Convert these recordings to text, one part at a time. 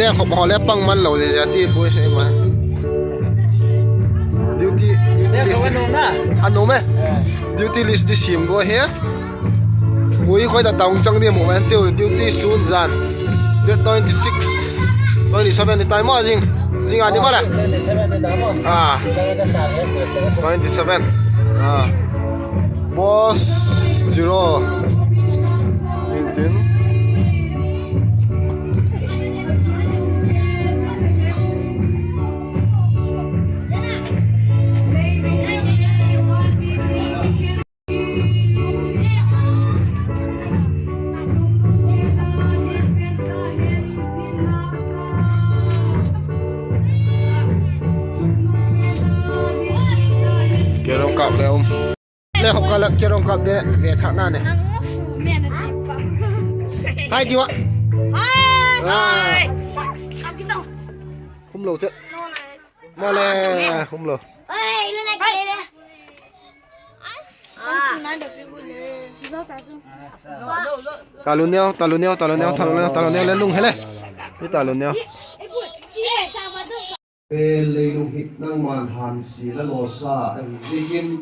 le khop ho le pang man lo je ti pui se ma duty list anu me duty list di sim go he pui khoi da taung chang ni mo man duty soon zan the 26 27 ni time mo jing ani ma la 27 boss 0 18 kerong kap le le hop kala kerong kap de ve thak na ne hai diwa hai hum lo che ma le hum lo talun neo le lung hele ni talun neo lấy lục hít năng màn hàn xì là lò xa anh zikin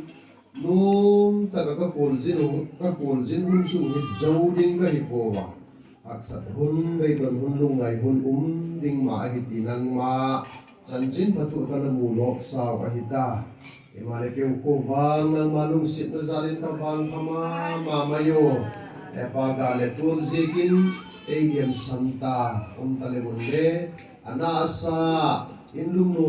nung ta các cồn zin hun su hít dấu đinh cái hít bò à ác sát hun gây tuần hun lung ngày hun đinh mà hít đi năng mà chân chín bắt tụ ta là mù lọp sao cái hít ta em mà để kêu cô vang năng mà lung xịt nó ra đến các vang kama mà mayo epaga le tuol zikin ADM Santa ta le bunde ana asa in lung